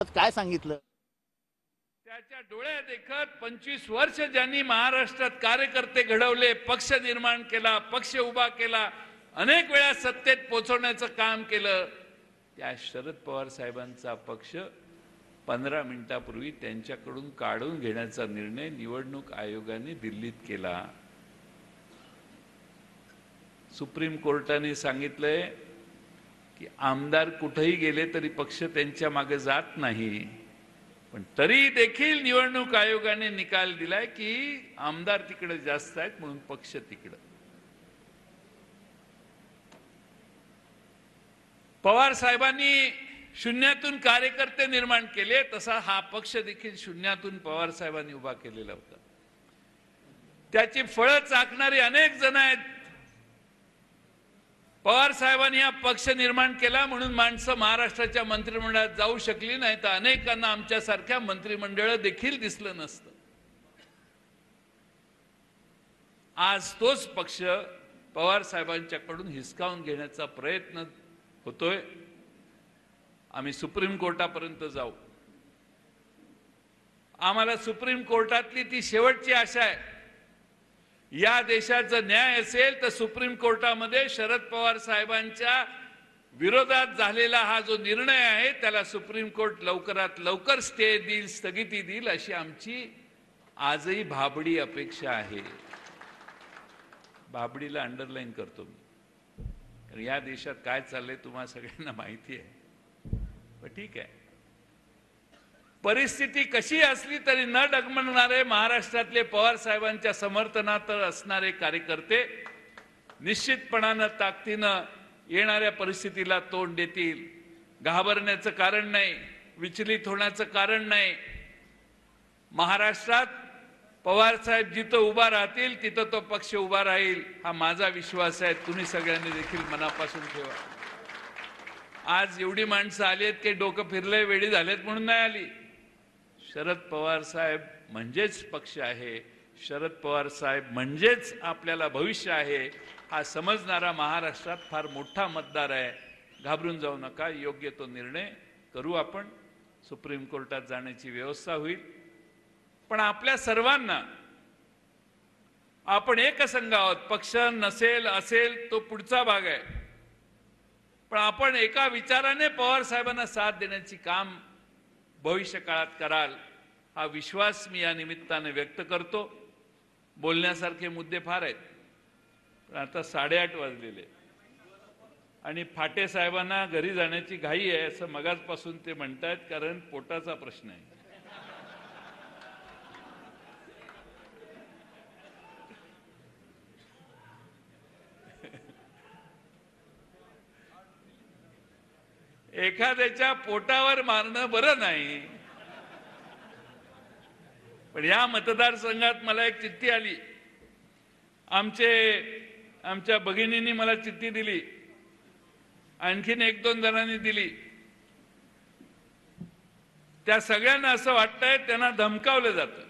काय सांगितलं? त्याच्या डोळ्यात देखत 25 वर्ष ज्यांनी महाराष्ट्रात कार्यकर्ते घडवले, पक्ष निर्माण केला, पक्ष उभा केला, अनेक वेळा सत्तेत पोहोचवण्याचं काम केलं, त्या शरद पवार साहेबांचा पक्ष 15 मिनिटापूर्वी त्यांच्याकडून काढून घेण्याचा निर्णय निवडणूक आयोगाने दिल्लीत केला. सुप्रीम कोर्टाने सांगितलंय की आमदार कुठेही गेले तरी पक्ष त्यांच्या मागे जात नाही, पण तरी देखील निवडणूक आयोगाने निकाल दिलाय की आमदार तिकडे जास्त आहेत म्हणून पक्ष तिकडे. पवार साहेबांनी शून्यातून कार्यकर्ते निर्माण केले, तसा हा पक्ष देखील शून्यातून पवार साहेबांनी उभा केलेला होता. त्याची फळं चाखणारे अनेक जण आहेत. पवार साहेबांनी हा पक्ष निर्माण केला म्हणून माणसं महाराष्ट्राच्या मंत्रिमंडळात जाऊ शकली नाही, तर अनेकांना आमच्यासारख्या मंत्रिमंडळ देखील दिसलं नसतं. आज तोच पक्ष पवार साहेबांच्याकडून हिसकावून घेण्याचा प्रयत्न होतोय. आम्ही सुप्रीम कोर्टापर्यंत जाऊ. आम्हाला सुप्रीम कोर्टातली ती शेवटची आशा आहे. या देशाचा न्याय असेल तर सुप्रीम कोर्टामध्ये शरद पवार साहेबांच्या विरोधात झालेला हा जो निर्णय आहे त्याला सुप्रीम कोर्ट लवकरात लवकर स्टे देईल, स्थगिती देईल, अशी आमची आजही भाबडी अपेक्षा आहे. भाबडीला अंडरलाईन करतो मी. या देशात काय चाललंय तुम्हाला सगळ्यांना माहिती आहे. पण ठीक आहे, परिस्थिती कशी असली तरी न डगमगणारे महाराष्ट्रातले पवार साहेबांच्या समर्थनात असणारे कार्यकर्ते निश्चितपणानं ताकदीनं येणाऱ्या परिस्थितीला तोंड देतील. घाबरण्याचं कारण नाही, विचलित होण्याचं कारण नाही. महाराष्ट्रात पवार साहेब जिथं उभा राहतील तिथं तो पक्ष उभा राहील, हा माझा विश्वास आहे. तुम्ही सगळ्यांनी देखील मनापासून ठेवा. आज एवढी माणसं आली आहेत की डोकं फिरलंय, वेळी झालेत म्हणून नाही आली. शरद पवार साहेब म्हणजेच पक्ष आहे, शरद पवार साहेब म्हणजेच आपल्याला भविष्य आहे, हा समजणारा महाराष्ट्रात फार मोठा मतदार आहे. घाबरून जाऊ नका, योग्य तो निर्णय करू आपण. सुप्रीम कोर्टात जाण्याची व्यवस्था होईल. पण आपल्या सर्वांना, आपण एकसंघ आहोत. पक्ष नसेल असेल तो पुढचा भाग आहे, पण आपण एका विचाराने पवार साहेबांना साथ देण्याची काम भविष्य काळात कराल, हा विश्वास मी या निमित्ताने व्यक्त करतो. बोलण्यासारखे मुद्दे फार आहेत, पण आता 8:30 वाजलेले आणि फाटे साहेबांना घरी जाण्याची घाई आहे असं मगाचपासून ते म्हणतायत, कारण पोटाचा प्रश्न आहे. एखाद्याच्या पोटावर मारणं बरं नाही. पण या मतदारसंघात मला एक चिठ्ठी आली. आमच्या भगिनींनी मला चिठ्ठी दिली, आणखीन 1-2 जणांनी दिली. त्या सगळ्यांना असं वाटतंय त्यांना धमकावलं जातं.